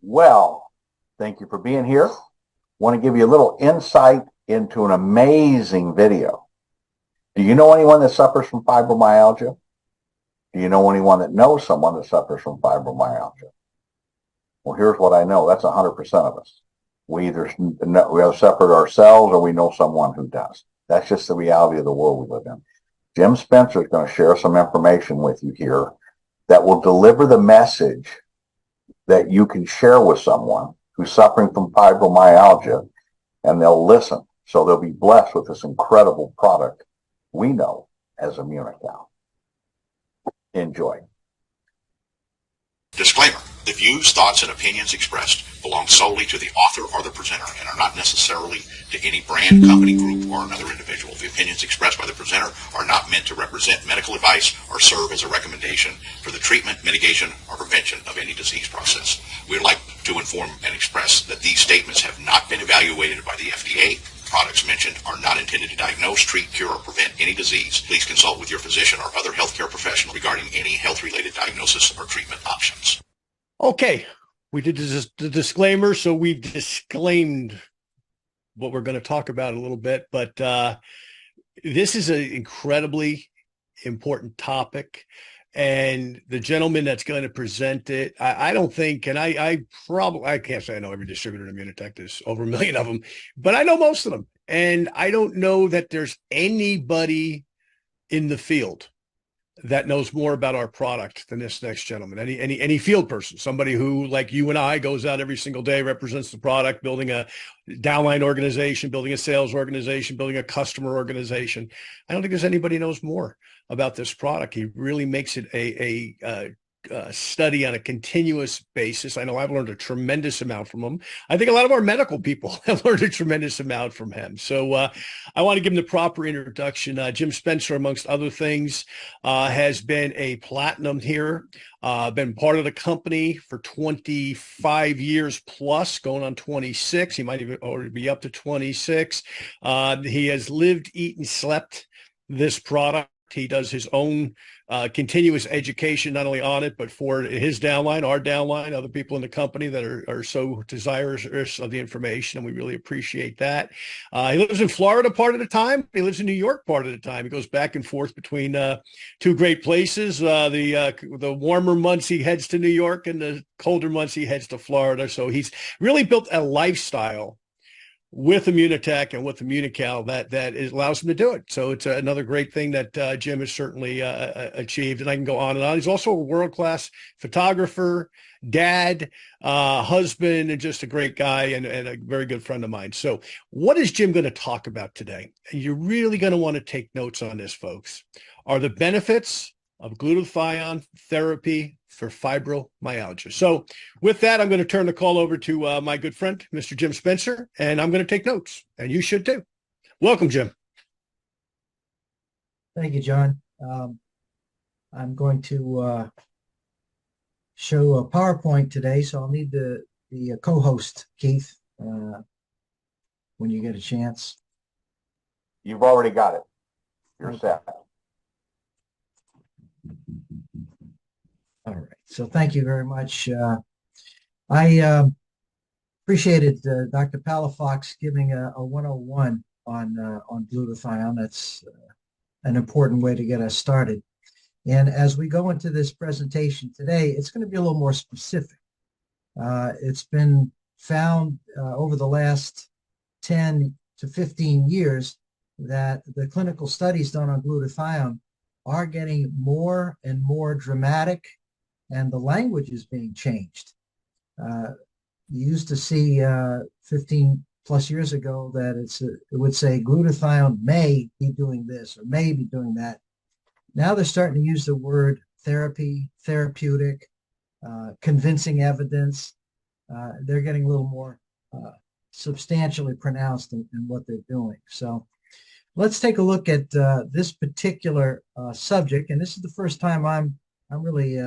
Well, thank you for being here. Want to give you a little insight into an amazing video. Do you know anyone that suffers from fibromyalgia? Do you know anyone that knows someone that suffers from fibromyalgia? Well, here's what I know. That's 100% of us. We either suffer ourselves or we know someone who does. That's just the reality of the world we live in. Jim Spencer is going to share some information with you here that will deliver the message that you can share with someone who's suffering from fibromyalgia, and they'll listen. So they'll be blessed with this incredible product we know as Immunical. Enjoy. Disclaimer. The views, thoughts, and opinions expressed belong solely to the author or the presenter and are not necessarily to any brand, company, group, or another individual. The opinions expressed by the presenter are not meant to represent medical advice or serve as a recommendation for the treatment, mitigation, or prevention of any disease process. We would like to inform and express that these statements have not been evaluated by the FDA. Products mentioned are not intended to diagnose, treat, cure, or prevent any disease. Please consult with your physician or other healthcare professional regarding any health-related diagnosis or treatment options. Okay, we did the disclaimer, so we've disclaimed what we're going to talk about a little bit, but this is an incredibly important topic, and the gentleman that's going to present it, I don't think, and I can't say I know every distributor in Immunotech, there's over 1 million of them, but I know most of them, and I don't know that there's anybody in the field that knows more about our product than this next gentleman. Any field person, somebody who, like you and I, goes out every single day, represents the product, building a downline organization, building a sales organization, building a customer organization. I don't think there's anybody who knows more about this product. He really makes it a study on a continuous basis. I know I've learned a tremendous amount from him. I think a lot of our medical people have learned a tremendous amount from him. So I want to give him the proper introduction. Jim Spencer, amongst other things, has been a platinum here, been part of the company for 25 years plus, going on 26. He might even already be up to 26. He has lived, eaten, slept this product. He does his own continuous education, not only on it, but for his downline, our downline, other people in the company that are so desirous of the information. And we really appreciate that. He lives in Florida part of the time. He lives in New York part of the time. He goes back and forth between two great places. The warmer months he heads to New York, and the colder months he heads to Florida. So he's really built a lifestyle with Immunotech and with Immunical that allows him to do it. So it's another great thing that Jim has certainly achieved, and I can go on and on. He's also a world-class photographer, dad, husband, and just a great guy and a very good friend of mine. So what is Jim going to talk about today? And you're really going to want to take notes on this, folks, are the benefits of glutathione therapy for fibromyalgia. So with that, I'm going to turn the call over to my good friend, Mr. Jim Spencer, and I'm going to take notes, and you should too. Welcome, Jim. Thank you, John. I'm going to show a PowerPoint today, so I'll need the co-host, Keith, when you get a chance. You've already got it. You're set. All right. So thank you very much. I appreciated Dr. Palafox giving a 101 on glutathione. That's an important way to get us started. And as we go into this presentation today, it's going to be a little more specific. It's been found over the last 10 to 15 years that the clinical studies done on glutathione are getting more and more dramatic, and the language is being changed. You used to see 15 plus years ago that it would say glutathione may be doing this or may be doing that. Now they're starting to use the word therapy, therapeutic, convincing evidence. They're getting a little more substantially pronounced in what they're doing. So let's take a look at this particular subject, and this is the first time I'm really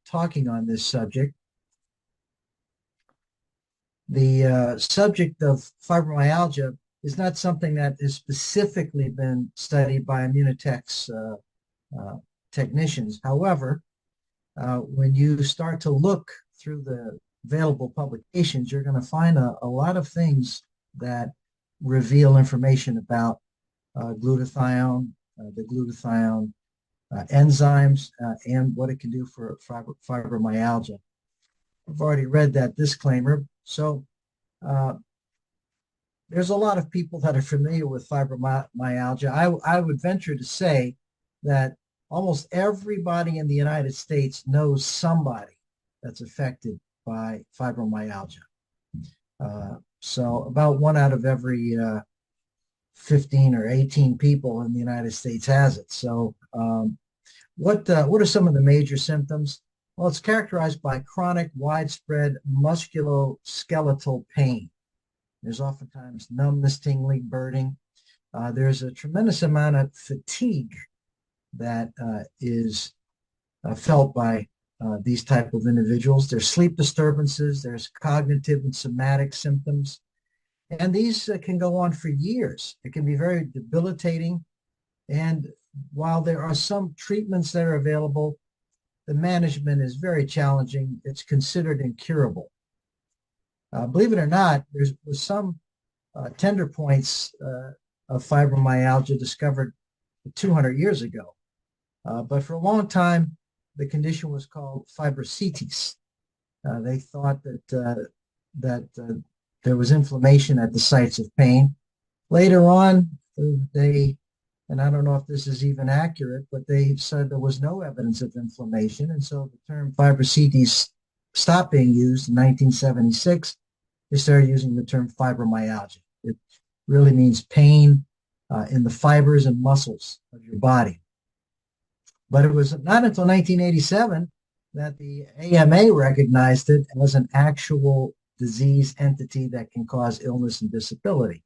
talking on this subject. The subject of fibromyalgia is not something that has specifically been studied by Immunotech's technicians. However, when you start to look through the available publications, you're going to find a lot of things that reveal information about glutathione, the glutathione enzymes, and what it can do for fibromyalgia. I've already read that disclaimer. So there's a lot of people that are familiar with fibromyalgia. I would venture to say that almost everybody in the United States knows somebody that's affected by fibromyalgia. So about 1 out of every 15 or 18 people in the United States has it. So what are some of the major symptoms? Well, it's characterized by chronic, widespread musculoskeletal pain. There's oftentimes numbness, tingling, burning. There's a tremendous amount of fatigue that is felt by these type of individuals. There's sleep disturbances. There's cognitive and somatic symptoms. And these can go on for years. It can be very debilitating. And while there are some treatments that are available, the management is very challenging. It's considered incurable. Believe it or not, there was some tender points of fibromyalgia discovered 200 years ago. But for a long time, the condition was called fibrositis. They thought that there was inflammation at the sites of pain. Later on, and I don't know if this is even accurate, but they said there was no evidence of inflammation. And so the term fibrositis stopped being used in 1976. They started using the term fibromyalgia. It really means pain in the fibers and muscles of your body. But it was not until 1987 that the AMA recognized it as an actual disease entity that can cause illness and disability.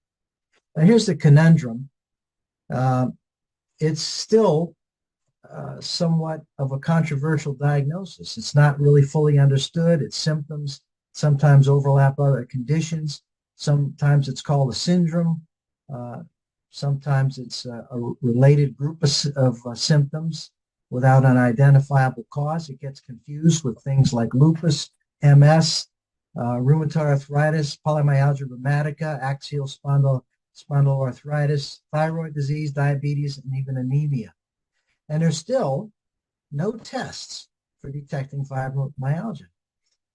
Now, here's the conundrum. It's still somewhat of a controversial diagnosis. It's not really fully understood. Its symptoms sometimes overlap other conditions. Sometimes it's called a syndrome. Sometimes it's a related group of symptoms without an identifiable cause. It gets confused with things like lupus, MS, rheumatoid arthritis, polymyalgia rheumatica, axial spondyloarthritis, thyroid disease, diabetes, and even anemia. And there's still no tests for detecting fibromyalgia.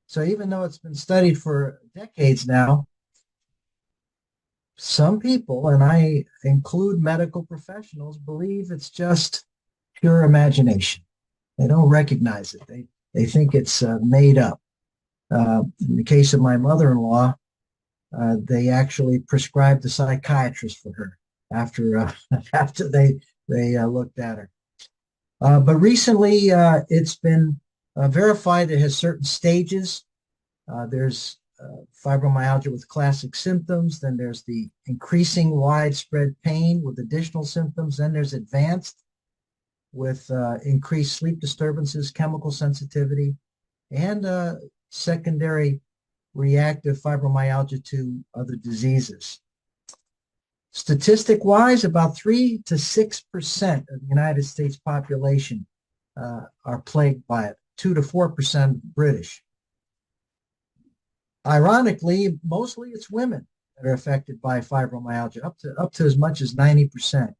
So even though it's been studied for decades now, some people, and I include medical professionals, believe it's just pure imagination. They don't recognize it. They think it's made up. In the case of my mother-in-law, they actually prescribed a psychiatrist for her after they looked at her. But recently, it's been verified it has certain stages. There's fibromyalgia with classic symptoms. Then there's the increasing widespread pain with additional symptoms. Then there's advanced with increased sleep disturbances, chemical sensitivity, and secondary reactive fibromyalgia to other diseases. Statistic-wise, about 3 to 6% of the United States population are plagued by it, 2 to 4% British. Ironically, mostly it's women that are affected by fibromyalgia, up to as much as 90%.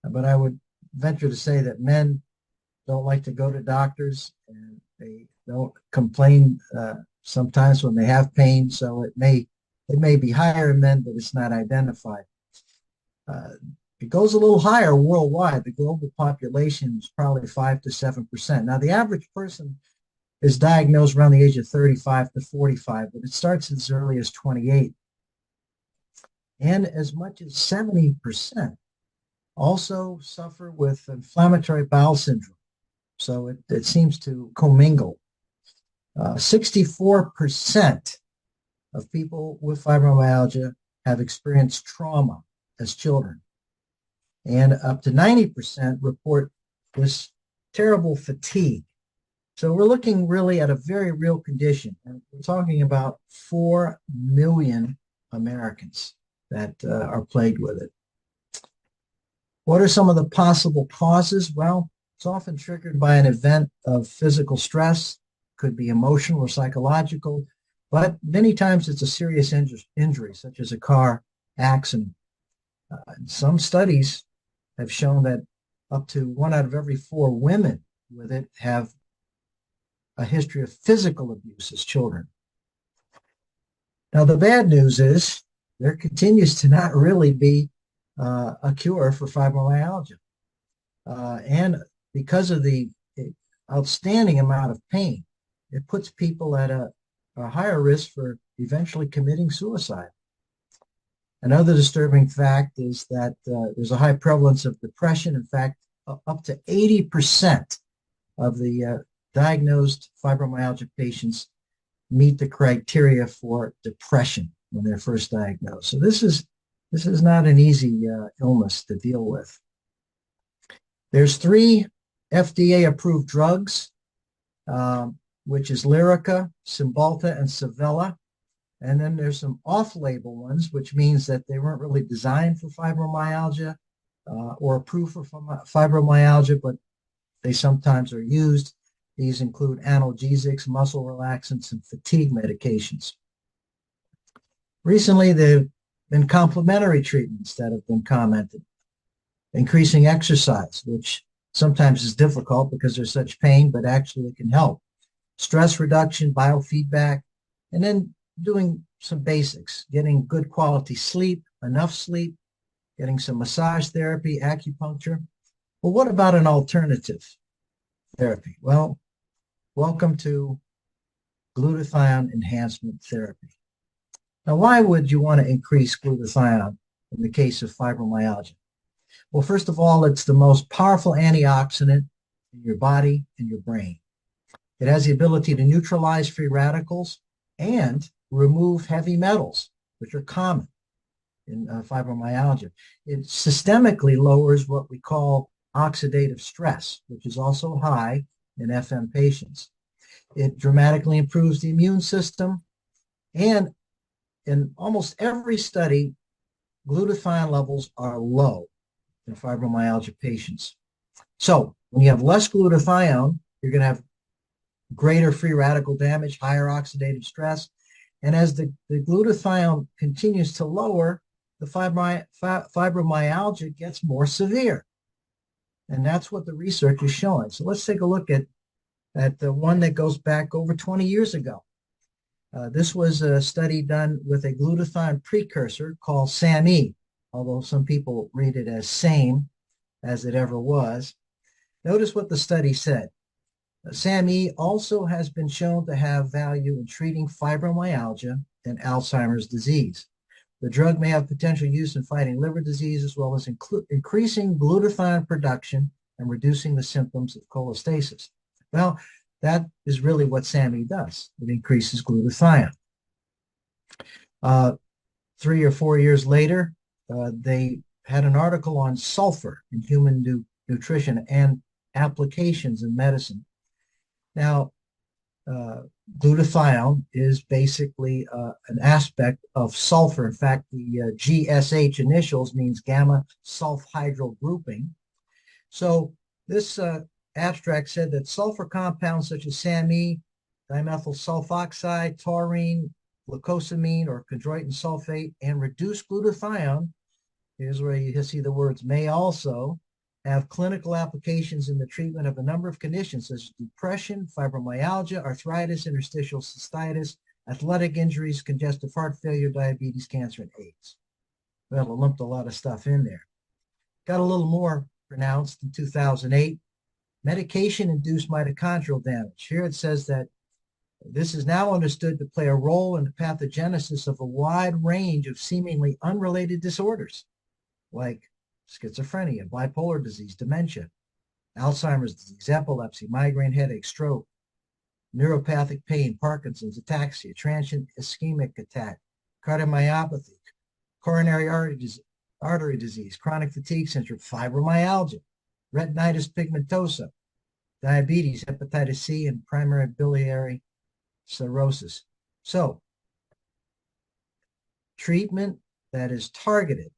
But I would venture to say that men don't like to go to doctors, and they don't complain sometimes when they have pain. So it may be higher in men, but it's not identified. It goes a little higher worldwide. The global population is probably 5 to 7%. Now, the average person is diagnosed around the age of 35 to 45, but it starts as early as 28. And as much as 70% also suffer with inflammatory bowel syndrome. So it seems to commingle. 64% of people with fibromyalgia have experienced trauma as children. And up to 90% report this terrible fatigue. So we're looking really at a very real condition. And we're talking about 4 million Americans that are plagued with it. What are some of the possible causes? Well, it's often triggered by an event of physical stress, could be emotional or psychological, but many times it's a serious injury, such as a car accident. Some studies have shown that up to 1 out of every 4 women with it have a history of physical abuse as children. Now, the bad news is there continues to not really be a cure for fibromyalgia. And because of the outstanding amount of pain, it puts people at a higher risk for eventually committing suicide. Another disturbing fact is that there's a high prevalence of depression. In fact, up to 80% of the diagnosed fibromyalgia patients meet the criteria for depression when they're first diagnosed. So this is not an easy illness to deal with. There's 3 FDA-approved drugs, which is Lyrica, Cymbalta, and Savella. And then there's some off-label ones, which means that they weren't really designed for fibromyalgia or approved for fibromyalgia, but they sometimes are used. These include analgesics, muscle relaxants, and fatigue medications. Recently, there have been complementary treatments that have been commented. Increasing exercise, which sometimes is difficult because there's such pain, but actually it can help. Stress reduction, biofeedback, and then doing some basics, getting good quality sleep, enough sleep, getting some massage therapy, acupuncture. Well, what about an alternative therapy? Well, welcome to glutathione enhancement therapy. Now, why would you want to increase glutathione in the case of fibromyalgia? Well, first of all, it's the most powerful antioxidant in your body and your brain. It has the ability to neutralize free radicals and remove heavy metals, which are common in fibromyalgia. It systemically lowers what we call oxidative stress, which is also high in FM patients. It dramatically improves the immune system, and in almost every study, glutathione levels are low in fibromyalgia patients. So when you have less glutathione, you're going to have greater free radical damage, higher oxidative stress. And as the glutathione continues to lower, the fibromyalgia gets more severe. And that's what the research is showing. So let's take a look at the one that goes back over 20 years ago. This was a study done with a glutathione precursor called SAMe, although some people read it as same, as it ever was. Notice what the study said. SAMe also has been shown to have value in treating fibromyalgia and Alzheimer's disease. The drug may have potential use in fighting liver disease as well as increasing glutathione production and reducing the symptoms of cholestasis. Well, that is really what SAMe does. It increases glutathione. 3 or 4 years later, they had an article on sulfur in human nutrition and applications in medicine. Now, glutathione is basically an aspect of sulfur. In fact, the GSH initials means gamma sulfhydryl grouping. So this abstract said that sulfur compounds such as SAMe, dimethyl sulfoxide, taurine, glucosamine, or chondroitin sulfate, and reduced glutathione, here's where you see the words may also, have clinical applications in the treatment of a number of conditions such as depression, fibromyalgia, arthritis, interstitial cystitis, athletic injuries, congestive heart failure, diabetes, cancer, and AIDS. Well, I lumped a lot of stuff in there. Got a little more pronounced in 2008. Medication-induced mitochondrial damage. Here it says that this is now understood to play a role in the pathogenesis of a wide range of seemingly unrelated disorders, like schizophrenia, bipolar disease, dementia, Alzheimer's disease, epilepsy, migraine headache, stroke, neuropathic pain, Parkinson's, ataxia, transient ischemic attack, cardiomyopathy, coronary artery disease, chronic fatigue syndrome, fibromyalgia, retinitis pigmentosa, diabetes, hepatitis C, and primary biliary cirrhosis. So, treatment that is targeted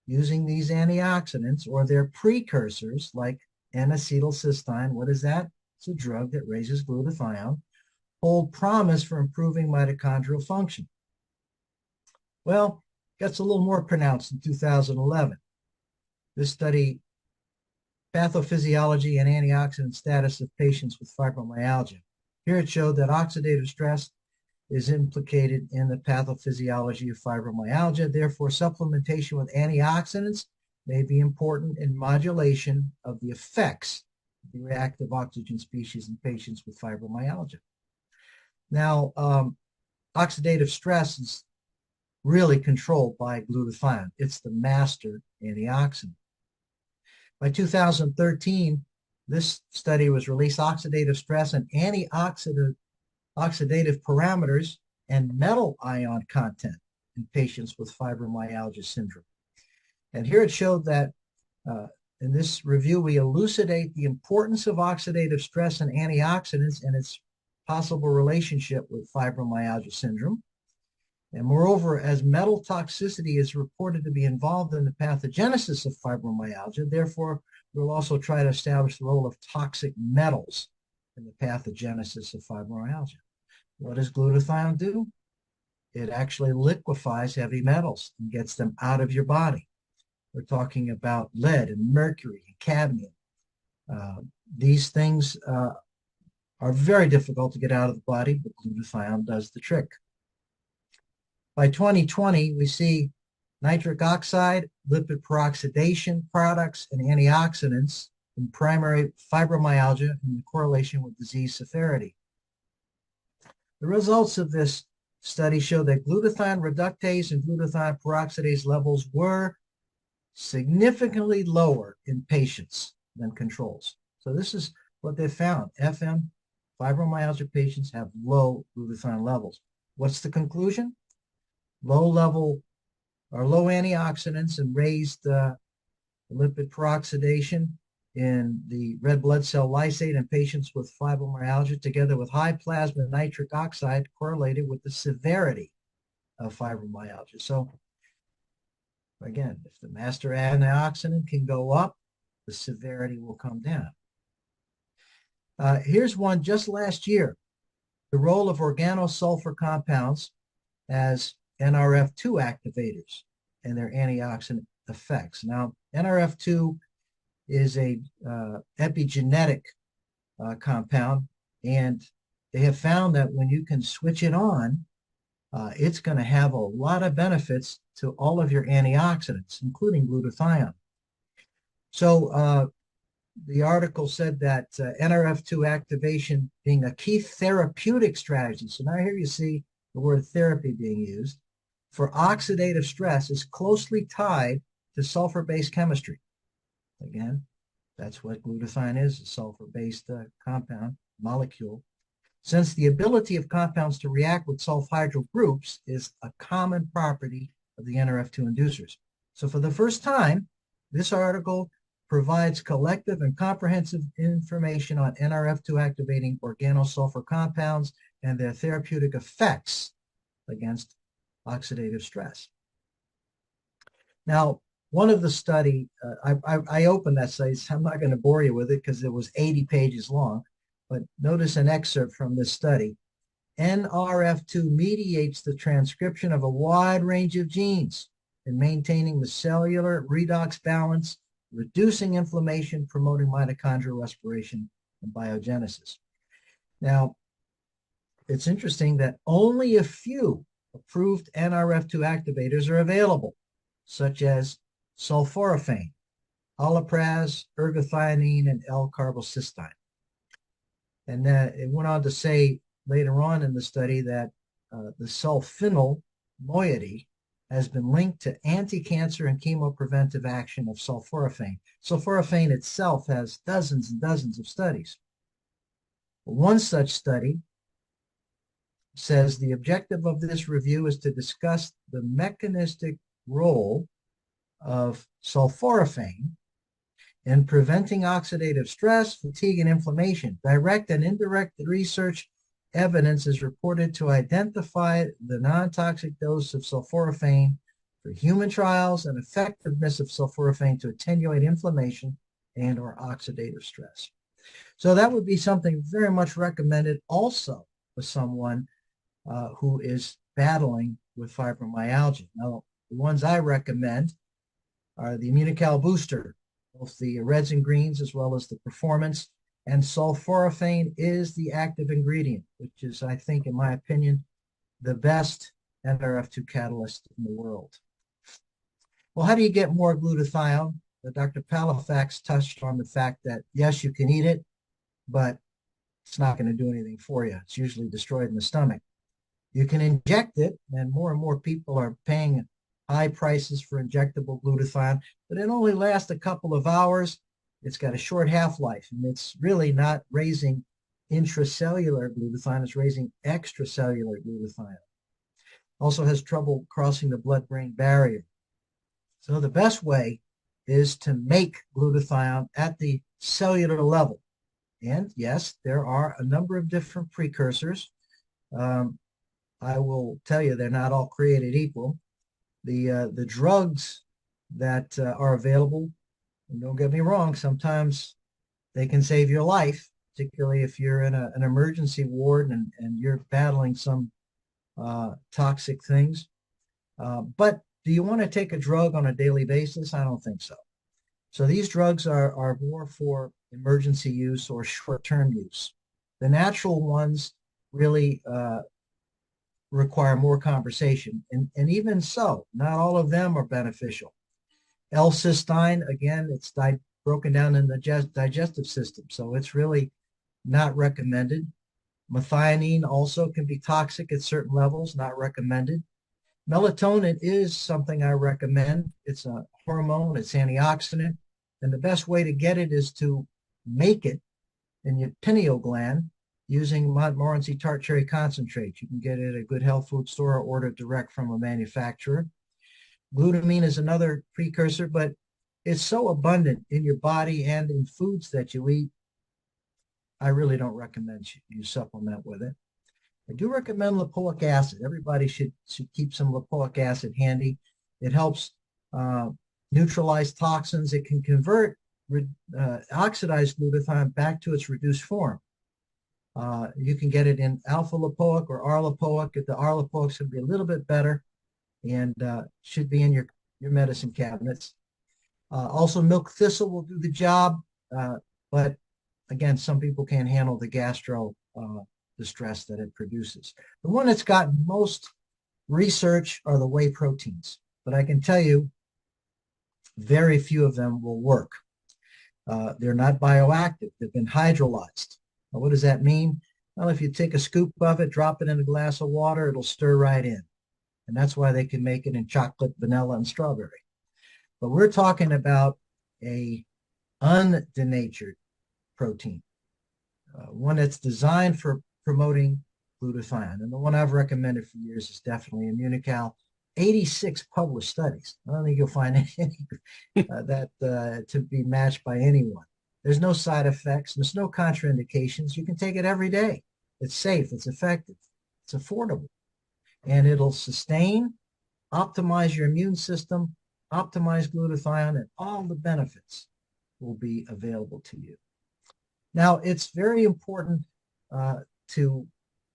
using these antioxidants or their precursors like N-acetylcysteine. What is that? It's a drug that raises glutathione. hold promise for improving mitochondrial function. Well, it gets a little more pronounced in 2011. This study, pathophysiology and antioxidant status of patients with fibromyalgia. Here it showed that oxidative stress is implicated in the pathophysiology of fibromyalgia. Therefore, supplementation with antioxidants may be important in modulation of the effects of the reactive oxygen species in patients with fibromyalgia. Now, oxidative stress is really controlled by glutathione. It's the master antioxidant. By 2013, this study was released, Oxidative Stress and Antioxidative Parameters and Metal Ion Content in Patients with Fibromyalgia Syndrome. And here it showed that in this review, we elucidate the importance of oxidative stress and antioxidants and its possible relationship with fibromyalgia syndrome. And moreover, as metal toxicity is reported to be involved in the pathogenesis of fibromyalgia, therefore, we'll also try to establish the role of toxic metals in the pathogenesis of fibromyalgia. What does glutathione do? It actually liquefies heavy metals and gets them out of your body. We're talking about lead and mercury and cadmium. These things are very difficult to get out of the body, but glutathione does the trick. By 2020, we see nitric oxide, lipid peroxidation products, and antioxidants in primary fibromyalgia in correlation with disease severity. The results of this study show that glutathione reductase and glutathione peroxidase levels were significantly lower in patients than controls. So this is what they found. FM fibromyalgia patients have low glutathione levels. What's the conclusion? Low antioxidants and raised lipid peroxidation in the red blood cell lysate in patients with fibromyalgia, together with high plasma nitric oxide, correlated with the severity of fibromyalgia. So again, if the master antioxidant can go up, the severity will come down. Here's one just last year, the role of organosulfur compounds as NRF2 activators and their antioxidant effects. Now, NRF2 is a epigenetic compound, and they have found that when you can switch it on, it's going to have a lot of benefits to all of your antioxidants, including glutathione. So the article said that NRF2 activation being a key therapeutic strategy. So now here you see the word therapy being used for oxidative stress is closely tied to sulfur-based chemistry. Again, that's what glutathione is, a sulfur-based compound molecule. Since the ability of compounds to react with sulfhydryl groups is a common property of the NRF2 inducers. So for the first time, this article provides collective and comprehensive information on NRF2 activating organosulfur compounds and their therapeutic effects against oxidative stress. Now, one of the study, I opened that study, so I'm not going to bore you with it because it was 80 pages long, but notice an excerpt from this study. NRF2 mediates the transcription of a wide range of genes in maintaining the cellular redox balance, reducing inflammation, promoting mitochondrial respiration and biogenesis. Now, it's interesting that only a few approved NRF2 activators are available, such as sulforaphane, allopurinol, ergothioneine, and L-carbocysteine. And it went on to say later on in the study that the sulfonyl moiety has been linked to anti-cancer and chemopreventive action of sulforaphane. Sulforaphane itself has dozens and dozens of studies. One such study says the objective of this review is to discuss the mechanistic role of sulforaphane in preventing oxidative stress, fatigue, and inflammation. Direct and indirect research evidence is reported to identify the non-toxic dose of sulforaphane for human trials and effectiveness of sulforaphane to attenuate inflammation and/or oxidative stress. So that would be something very much recommended also with someone who is battling with fibromyalgia. Now, the ones I recommend are the Immunical Booster, both the reds and greens as well as the performance. And sulforaphane is the active ingredient, which is, I think, in my opinion, the best NRF2 catalyst in the world. Well, how do you get more glutathione? Dr. Palafax touched on the fact that, yes, you can eat it, but it's not going to do anything for you. It's usually destroyed in the stomach. You can inject it, and more people are paying high prices for injectable glutathione, but it only lasts a couple of hours. It's got a short half-life, and it's really not raising intracellular glutathione. It's raising extracellular glutathione. Also has trouble crossing the blood-brain barrier. So the best way is to make glutathione at the cellular level. And yes, there are a number of different precursors. I will tell you, they're not all created equal. The drugs that are available, and don't get me wrong, sometimes they can save your life, particularly if you're in an emergency ward and you're battling some toxic things. But do you want to take a drug on a daily basis? I don't think so. So these drugs are more for emergency use or short-term use. The natural ones really require more conversation. And even so, not all of them are beneficial. L-cysteine, again, it's broken down in the digestive system, so it's really not recommended. Methionine also can be toxic at certain levels, not recommended. Melatonin is something I recommend. It's a hormone, it's antioxidant, and the best way to get it is to make it in your pineal gland using Montmorency tart cherry concentrate. You can get it at a good health food store or order direct from a manufacturer. Glutamine is another precursor, but it's so abundant in your body and in foods that you eat, I really don't recommend you supplement with it. I do recommend lipoic acid. Everybody should keep some lipoic acid handy. It helps neutralize toxins. It can convert oxidized glutathione back to its reduced form. You can get it in alpha lipoic or R lipoic. The R lipoic should be a little bit better and should be in your medicine cabinets. Also, milk thistle will do the job, but again, some people can't handle the gastro distress that it produces. The one that's gotten most research are the whey proteins, but I can tell you very few of them will work. They're not bioactive. They've been hydrolyzed. Now, what does that mean? Well, if you take a scoop of it, drop it in a glass of water, it'll stir right in. And that's why they can make it in chocolate, vanilla, and strawberry. But we're talking about a undenatured protein, one that's designed for promoting glutathione. And the one I've recommended for years is definitely Immunical. 86 published studies. I don't think you'll find any that to be matched by anyone. There's no side effects. There's no contraindications. You can take it every day. It's safe. It's effective. It's affordable. And it'll sustain, optimize your immune system, optimize glutathione, and all the benefits will be available to you. Now, it's very important to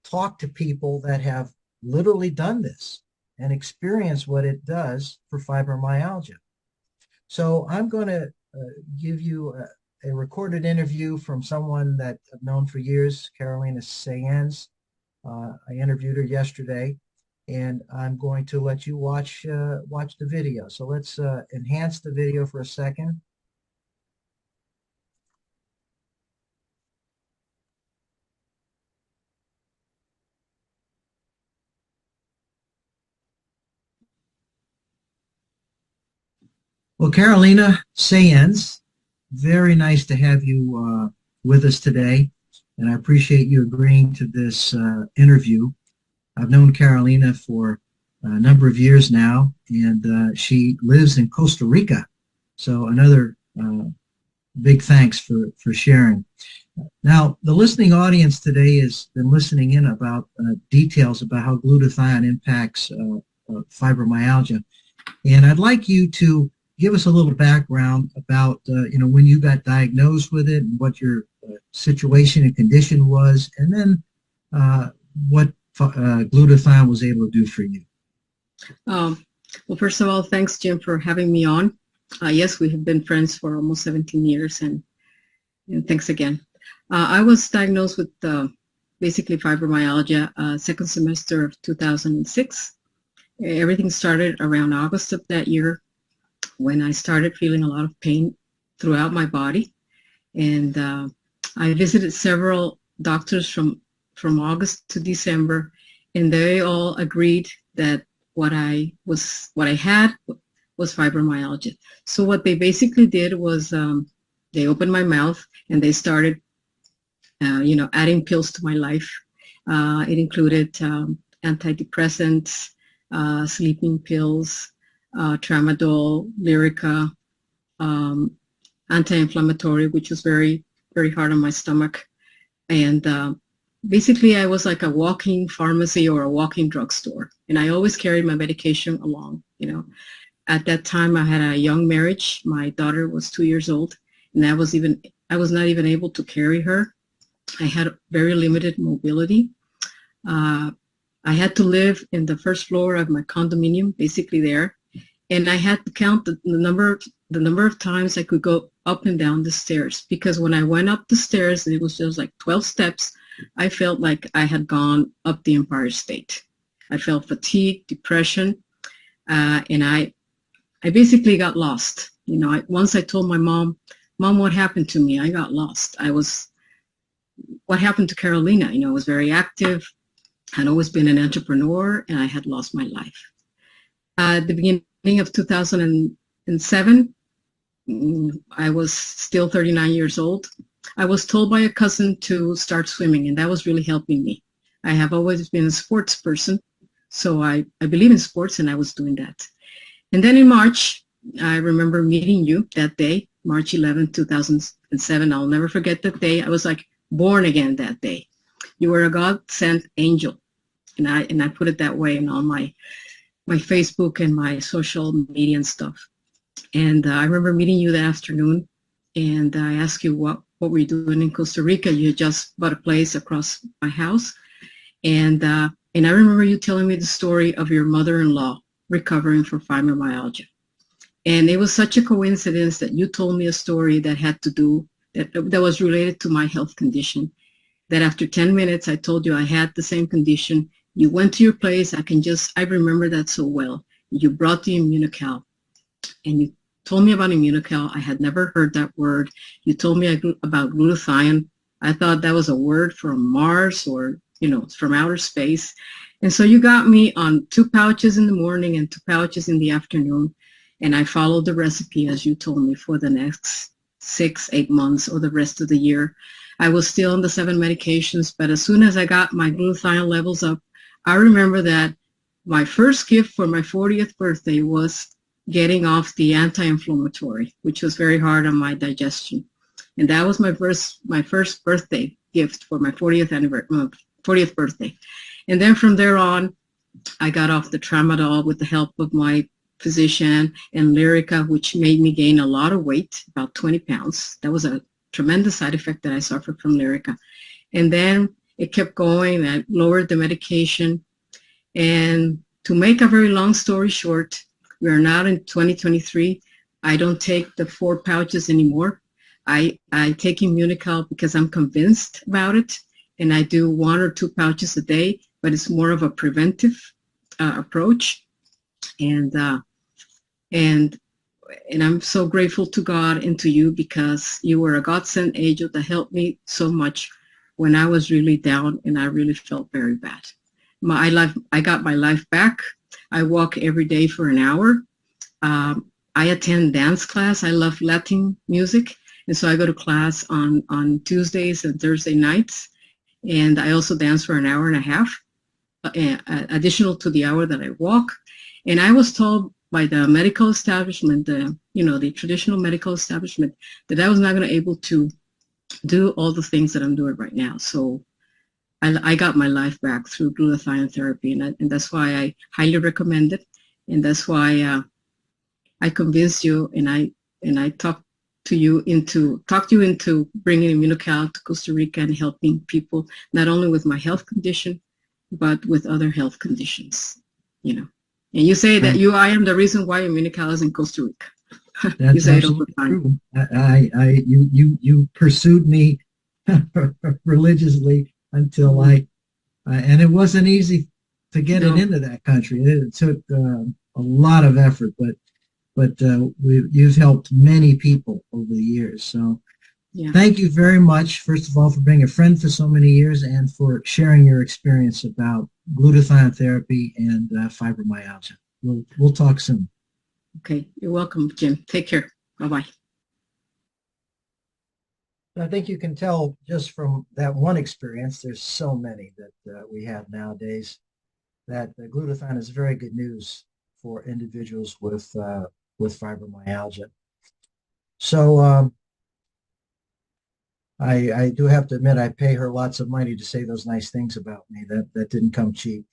talk to people that have literally done this and experience what it does for fibromyalgia. So I'm going to give you a recorded interview from someone that I've known for years, Carolina Sayens. I interviewed her yesterday, and I'm going to let you watch the video. So let's enhance the video for a second. Well, Carolina Sayens, very nice to have you with us today, and I appreciate you agreeing to this interview. I've known Carolina for a number of years now, and she lives in Costa Rica. So another big thanks for sharing. Now, the listening audience today has been listening in about details about how glutathione impacts fibromyalgia, and I'd like you to give us a little background about when you got diagnosed with it and what your situation and condition was, and then what glutathione was able to do for you. Well, first of all, thanks, Jim, for having me on. Yes, we have been friends for almost 17 years, and thanks again. I was diagnosed with basically fibromyalgia second semester of 2006. Everything started around August of that year when I started feeling a lot of pain throughout my body. And I visited several doctors from August to December, and they all agreed that what I had was fibromyalgia. So what they basically did was they opened my mouth and they started, adding pills to my life. It included antidepressants, sleeping pills, tramadol, Lyrica, anti-inflammatory, which was very, very hard on my stomach. And basically, I was like a walking pharmacy or a walking drugstore. And I always carried my medication along, At that time, I had a young marriage. My daughter was 2 years old, and I was not even able to carry her. I had very limited mobility. I had to live in the first floor of my condominium, basically there, and I had to count the number of times I could go up and down the stairs, because when I went up the stairs, and it was just like 12 steps, I felt like I had gone up the Empire State. I felt fatigue, depression, and I basically got lost. Once I told my mom, what happened to me? I got lost. What happened to Carolina? I was very active. I'd always been an entrepreneur, and I had lost my life. At the beginning of 2007, I was still 39 years old. I was told by a cousin to start swimming, and that was really helping me. I have always been a sports person, so I believe in sports, and I was doing that. And then in March, I remember meeting you that day, March 11, 2007. I'll never forget that day. I was like born again that day. You were a God-sent angel, and I put it that way, and on my Facebook and my social media and stuff. And I remember meeting you that afternoon, and I asked you what were you doing in Costa Rica. You had just bought a place across my house, and I remember you telling me the story of your mother-in-law recovering from fibromyalgia. And it was such a coincidence that you told me a story that had to do that was related to my health condition. That after 10 minutes, I told you I had the same condition. You went to your place. I remember that so well. You brought the Immunocal, and you told me about Immunocal. I had never heard that word. You told me about glutathione. I thought that was a word from Mars or, from outer space. And so you got me on 2 pouches in the morning and 2 pouches in the afternoon. And I followed the recipe as you told me for the next 6-8 months or the rest of the year. I was still on the 7 medications, but as soon as I got my glutathione levels up, I remember that my first gift for my 40th birthday was getting off the anti-inflammatory, which was very hard on my digestion. And that was my first birthday gift for my 40th birthday. And then from there on, I got off the tramadol with the help of my physician and Lyrica, which made me gain a lot of weight, about 20 pounds. That was a tremendous side effect that I suffered from Lyrica. And then it kept going. I lowered the medication. And to make a very long story short, we are now in 2023. I don't take the 4 pouches anymore. I take Immunocal because I'm convinced about it. And I do 1 or 2 pouches a day, but it's more of a preventive approach. And I'm so grateful to God and to you, because you were a God-sent angel that helped me so much when I was really down and I really felt very bad. I got my life back. I walk every day for an hour. I attend dance class. I love Latin music, and so I go to class on Tuesdays and Thursday nights. And I also dance for an hour and a half, additional to the hour that I walk. And I was told by the medical establishment, the traditional medical establishment, that I was not going to be able to do all the things that I'm doing right now. So I got my life back through glutathione therapy, and that's why I highly recommend it, and that's why I convinced you, and I talked you into bringing Immunocal to Costa Rica and helping people not only with my health condition, but with other health conditions, you know. And you say that I am the reason why Immunical is in Costa Rica. You That's say it all the absolutely time. true. You pursued me religiously until and it wasn't easy to get it No, into that country. It took a lot of effort, but you've helped many people over the years. So yeah. thank you very much, first of all, for being a friend for so many years and for sharing your experience about glutathione therapy and fibromyalgia. We'll talk soon. Okay, you're welcome, Jim. Take care. Bye-bye. I think you can tell just from that one experience, there's so many that we have nowadays, that glutathione is very good news for individuals with fibromyalgia. So I do have to admit I pay her lots of money to say those nice things about me. That didn't come cheap.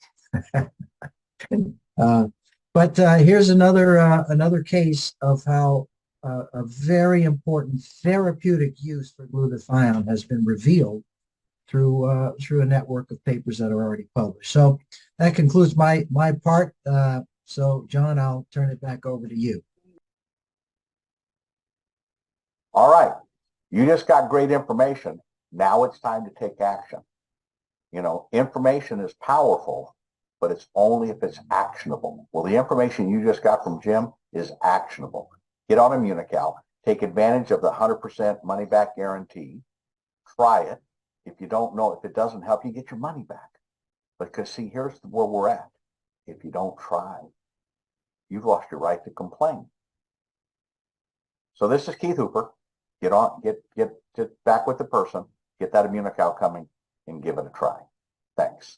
uh, but here's another case of how a very important therapeutic use for glutathione has been revealed through a network of papers that are already published. So that concludes my part. So John, I'll turn it back over to you. All right. You just got great information. Now it's time to take action. You know, information is powerful, but it's only if it's actionable. Well, the information you just got from Jim is actionable. Get on Immunical. Take advantage of the 100% money back guarantee. Try it. If you don't know, if it doesn't help you, get your money back. Because see, here's where we're at. If you don't try, you've lost your right to complain. So this is Keith Hooper. Get on, get back with the person, get that Immunical coming, and give it a try. Thanks.